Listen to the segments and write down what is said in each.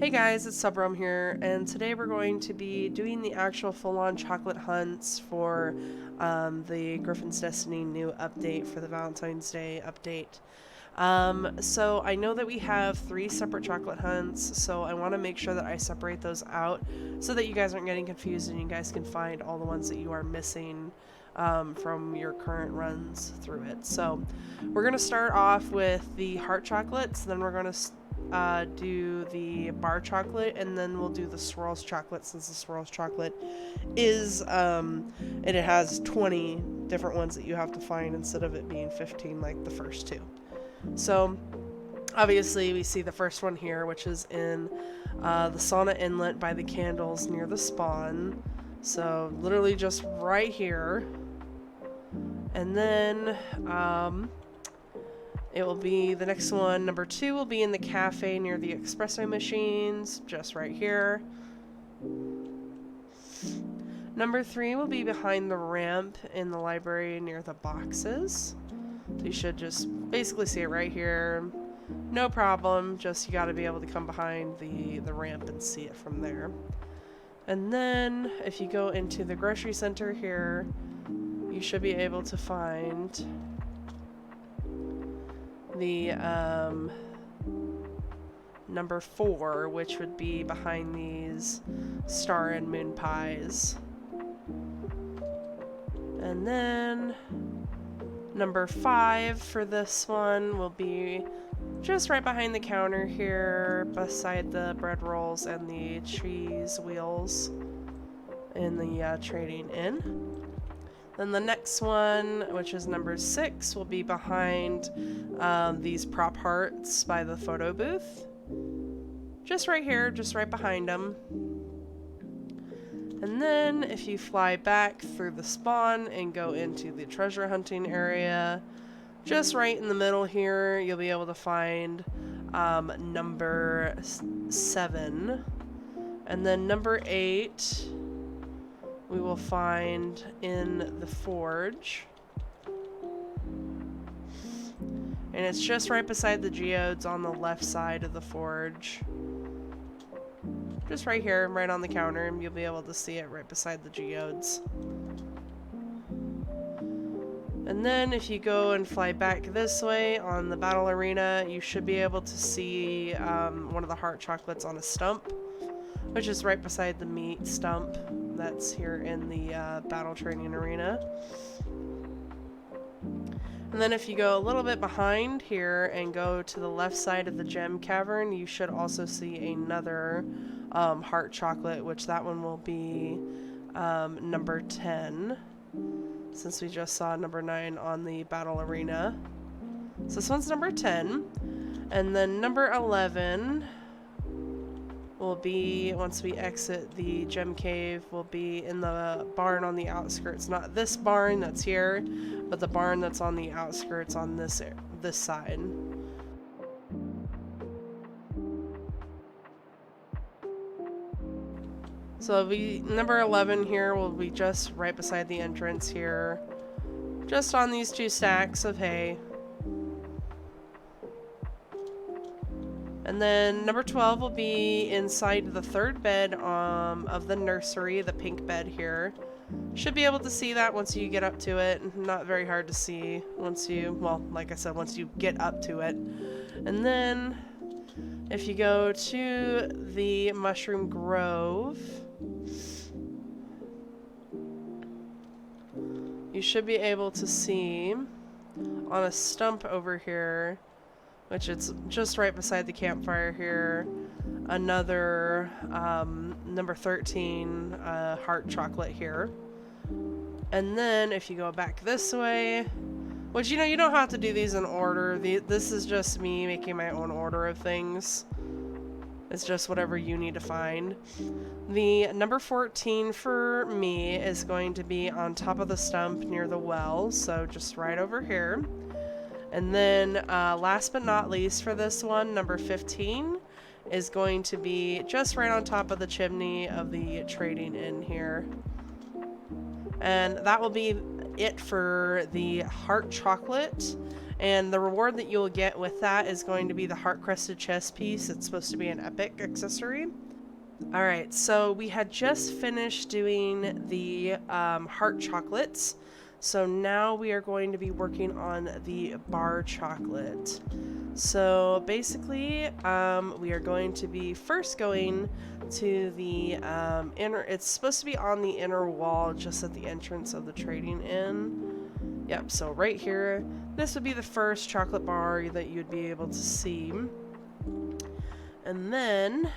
Hey guys, it's Subrom here, and today we're going to be doing the actual full-on chocolate hunts for the Griffin's Destiny new update for the Valentine's Day update. So I know that we have 3 separate chocolate hunts, so I want to make sure that I separate those out so that you guys aren't getting confused and you guys can find all the ones that you are missing from your current runs through it. So we're going to start off with the heart chocolates, then we're going to do the bar chocolate, and then we'll do the Swirls Chocolate, since the Swirls Chocolate is and it has 20 different ones that you have to find instead of it being 15 like the first 2. So obviously we see the first one here, which is in the Sauna Inlet by the candles near the spawn, so literally just right here. And then it will be the next one. Number 2 will be in the cafe near the espresso machines, just right here. Number 3 will be behind the ramp in the library near the boxes. So you should just basically see it right here. No problem, just you gotta be able to come behind the ramp and see it from there. And then if you go into the grocery center here, you should be able to find the number 4, which would be behind these star and moon pies. And then number 5 for this one will be just right behind the counter here, beside the bread rolls and the cheese wheels in the trading inn. Then the next one, which is number 6, will be behind these prop hearts by the photo booth. Just right here, just right behind them. And then if you fly back through the spawn and go into the treasure hunting area, just right in the middle here, you'll be able to find number 7. And then number 8 we will find in the forge. And it's just right beside the geodes on the left side of the forge. Just right here, right on the counter, and you'll be able to see it right beside the geodes. And then if you go and fly back this way on the battle arena, you should be able to see one of the heart chocolates on a stump, which is right beside the meat stump that's here in the battle training arena. And then if you go a little bit behind here and go to the left side of the gem cavern, you should also see another heart chocolate, which that one will be number 10, since we just saw number 9 on the battle arena. So this one's number 10. And then number 11 will be, once we exit the gem cave, will be in the barn on the outskirts. Not this barn that's here, but the barn that's on the outskirts on this side. So number 11 here will be just right beside the entrance here, just on these 2 stacks of hay. And then number 12 will be inside the 3rd bed of the nursery, the pink bed here. Should be able to see that once you get up to it. Not very hard to see once you, well, like I said, once you get up to it. And then if you go to the Mushroom Grove, you should be able to see on a stump over here, which is just right beside the campfire here, another number 13 heart chocolate here. And then if you go back this way, which, you know, you don't have to do these in order. This is just me making my own order of things. It's just whatever you need to find. The number 14 for me is going to be on top of the stump near the well, so just right over here. And then last but not least for this one, number 15 is going to be just right on top of the chimney of the trading inn here. And that will be it for the heart chocolate And the reward that you'll get with that is going to be the heart-crested chest piece. It's supposed to be an epic accessory. Alright, so we had just finished doing the heart chocolates. So now we are going to be working on the bar chocolate. So basically, we are going to be first going to the inner, it's supposed to be on the inner wall just at the entrance of the trading inn. Yep, so right here, this would be the first chocolate bar that you'd be able to see. And then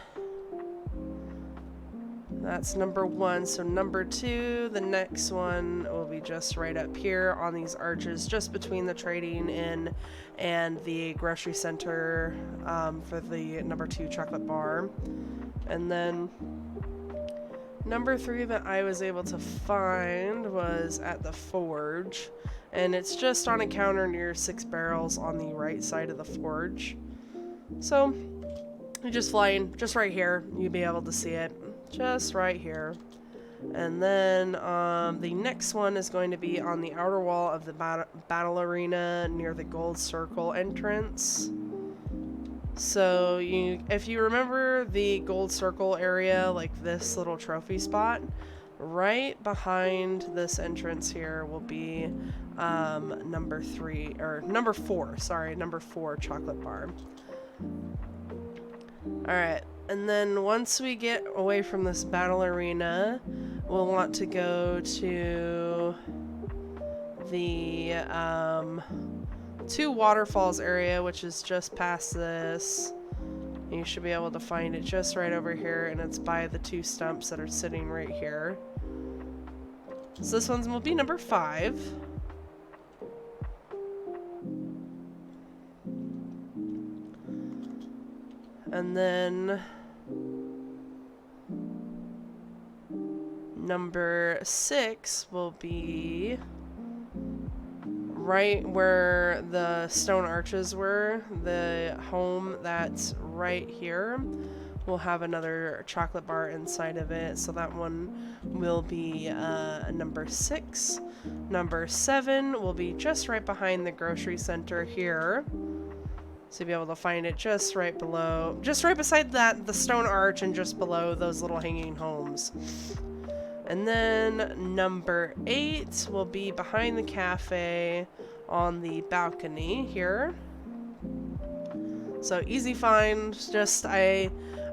that's number 1. So number 2, the next one will be just right up here on these arches, just between the trading inn and the grocery center for the number 2 chocolate bar. And then number 3 that I was able to find was at the forge. And it's just on a counter near 6 barrels on the right side of the forge. So you just fly in, just right here, you'll be able to see it. Just right here. And then the next one is going to be on the outer wall of the battle arena near the gold circle entrance. So if you remember the gold circle area, like this little trophy spot, right behind this entrance here will be number 4 chocolate bar. Alright, and then once we get away from this battle arena, we'll want to go to the 2 waterfalls area, which is just past this. You should be able to find it just right over here, and it's by the 2 stumps that are sitting right here. So this one's will be number 5. And then number 6 will be right where the stone arches were. The home that's right here will have another chocolate bar inside of it. So that one will be number 6. Number 7 will be just right behind the grocery center here. So you'll be able to find it just right below, just right beside the stone arch and just below those little hanging homes. And then number 8 will be behind the cafe on the balcony here. So easy find. Just I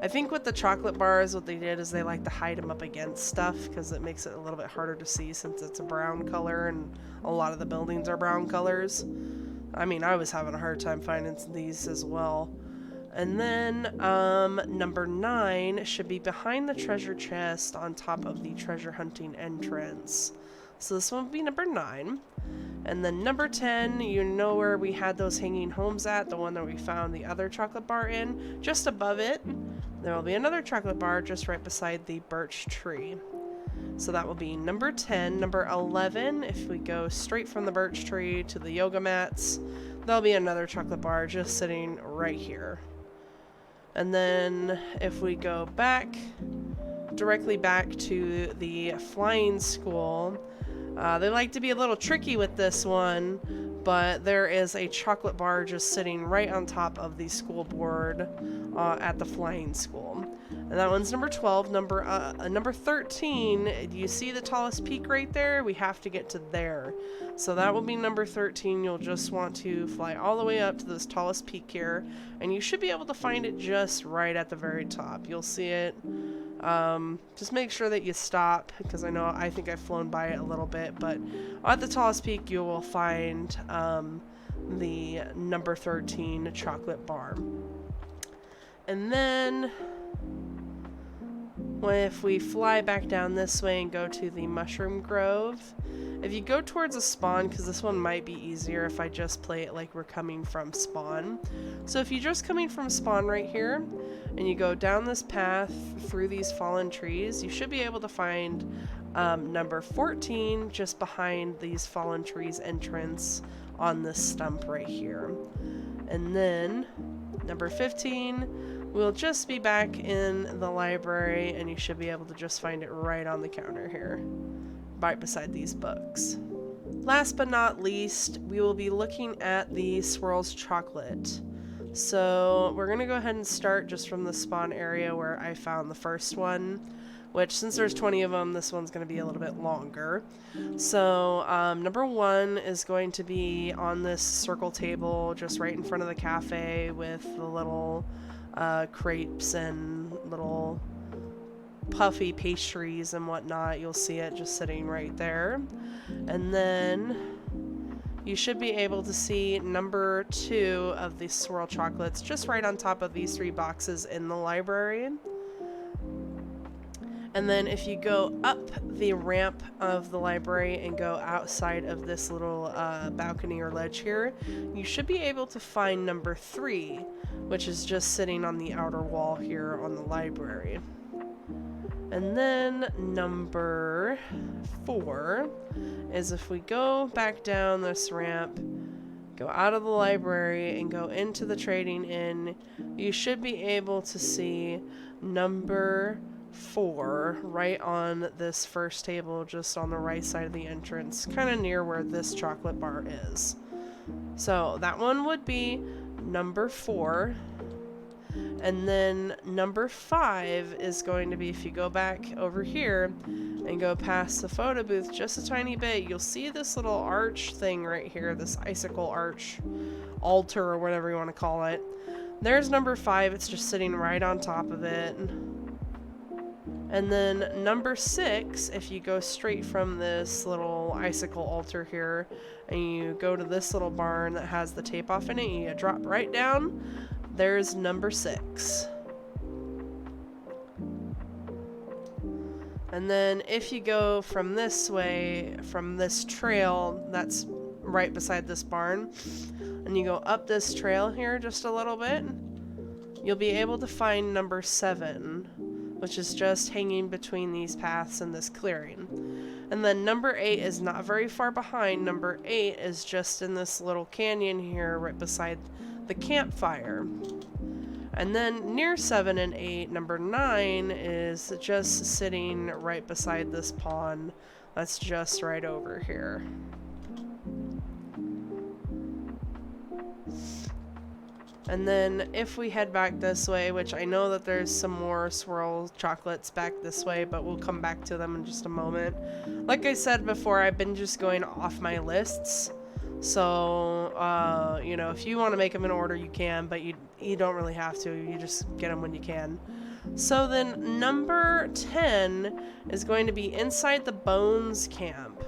think with the chocolate bars, what they did is they like to hide them up against stuff because it makes it a little bit harder to see since it's a brown color and a lot of the buildings are brown colors. I mean, I was having a hard time finding these as well. And then number 9 should be behind the treasure chest on top of the treasure hunting entrance. So this one would be number 9. And then number 10, you know where we had those hanging homes at, the one that we found the other chocolate bar in. Just above it, there will be another chocolate bar just right beside the birch tree. So that will be number 10. Number 11, if we go straight from the birch tree to the yoga mats, there'll be another chocolate bar just sitting right here. And then if we go back, directly back to the flying school, they like to be a little tricky with this one, but there is a chocolate bar just sitting right on top of the school board at the flying school. And that one's number 12. Number 13, do you see the tallest peak right there? We have to get to there. So that will be number 13. You'll just want to fly all the way up to this tallest peak here, and you should be able to find it just right at the very top. You'll see it. Just make sure that you stop, because I think I've flown by it a little bit, but at the tallest peak you will find the number 13 chocolate bar. And then if we fly back down this way and go to the mushroom grove, if you go towards a spawn, because this one might be easier if I just play it like we're coming from spawn. So if you're just coming from spawn right here, and you go down this path through these fallen trees, you should be able to find number 14 just behind these fallen trees entrance on this stump right here. And then number 15 will just be back in the library, and you should be able to just find it right on the counter here, right beside these books. last but not least, we will be looking at the Swirls Chocolate. So we're going to go ahead and start just from the spawn area where I found the first one, which since there's 20 of them, this one's going to be a little bit longer. So number 1 is going to be on this circle table just right in front of the cafe with the little crepes and little puffy pastries and whatnot. You'll see it just sitting right there. And then you should be able to see number 2 of the Swirl Chocolates just right on top of these 3 boxes in the library. And then if you go up the ramp of the library and go outside of this little balcony or ledge here, you should be able to find number 3, which is just sitting on the outer wall here on the library. And then number 4 is if we go back down this ramp, go out of the library and go into the trading inn, you should be able to see number 4 right on this first table, just on the right side of the entrance, kind of near where this chocolate bar is. So that one would be number 4. And then number 5 is going to be, if you go back over here and go past the photo booth just a tiny bit, you'll see this little arch thing right here, this icicle arch altar or whatever you want to call it. There's number 5, it's just sitting right on top of it. And then number 6, if you go straight from this little icicle altar here and you go to this little barn that has the tape off in it, you drop right down, there's number 6. And then if you go from this way, from this trail that's right beside this barn, and you go up this trail here just a little bit, you'll be able to find number 7, which is just hanging between these paths and this clearing. And then number 8 is not very far behind. Number 8 is just in this little canyon here right beside the campfire. And then near 7 and 8, number 9 is just sitting right beside this pond that's just right over here. And then if we head back this way, which I know that there's some more Swirl Chocolates back this way, but we'll come back to them in just a moment. Like I said before, I've been just going off my lists. So, you know, if you want to make them in order, you can, but you don't really have to. You just get them when you can. So then number 10 is going to be inside the Bones camp,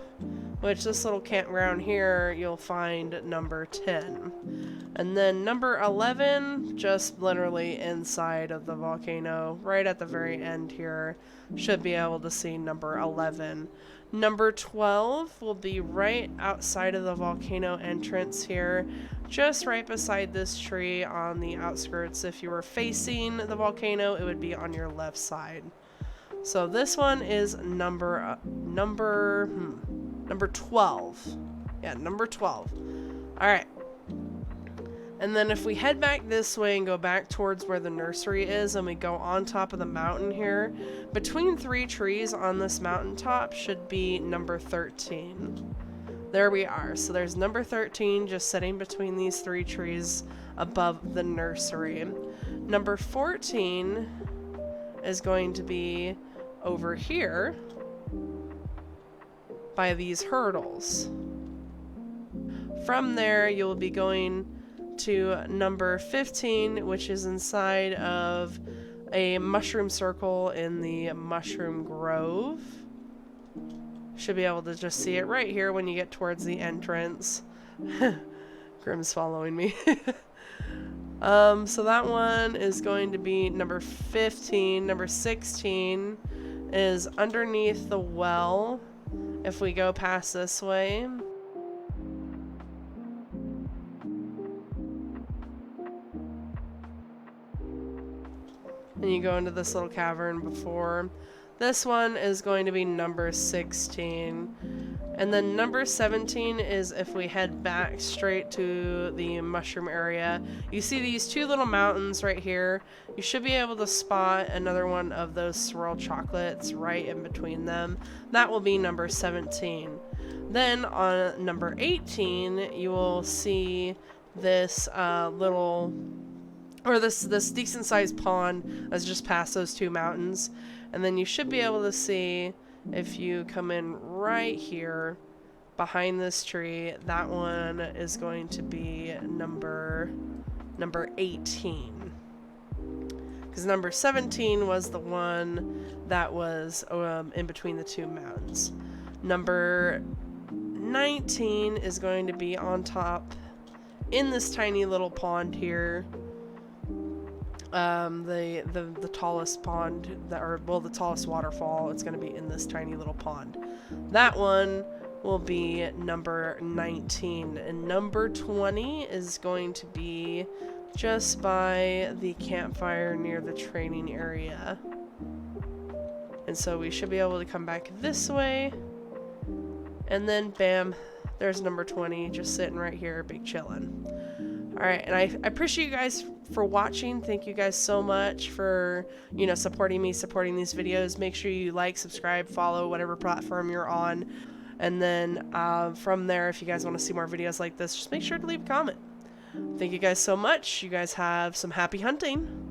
which this little campground here, you'll find number 10. And then number 11, just literally inside of the volcano, right at the very end here, should be able to see number 11. Number 12 will be right outside of the volcano entrance here, just right beside this tree on the outskirts. If you were facing the volcano, it would be on your left side. So this one is number 12. Yeah, number 12. All right. And then if we head back this way and go back towards where the nursery is and we go on top of the mountain here, between 3 trees on this mountaintop should be number 13. There we are. So there's number 13 just sitting between these 3 trees above the nursery. Number 14 is going to be over here by these hurdles. From there, you'll be going to number 15, which is inside of a mushroom circle in the mushroom grove. Should be able to just see it right here when you get towards the entrance. Grim's following me. So that one is going to be number 15. Number 16 is underneath the well. If we go past this way, and you go into this little cavern before. This one is going to be number 16. And then number 17 is if we head back straight to the mushroom area. You see these two little mountains right here. You should be able to spot another one of those swirl chocolates right in between them. That will be number 17. Then on number 18, you will see this this decent sized pond that's just past those two mountains. And then you should be able to see, if you come in right here behind this tree, that one is going to be number 18. Because number 17 was the one that was in between the two mountains. Number 19 is going to be on top in this tiny little pond here. The tallest pond, the tallest waterfall, it's going to be in this tiny little pond. That one will be number 19. And number 20 is going to be just by the campfire near the training area. And so we should be able to come back this way. And then bam, there's number 20 just sitting right here, big chillin'. Alright, and I appreciate you guys for watching. Thank you guys so much for, supporting me, supporting these videos. Make sure you like, subscribe, follow whatever platform you're on. And then from there, if you guys want to see more videos like this, just make sure to leave a comment. Thank you guys so much. You guys have some happy hunting.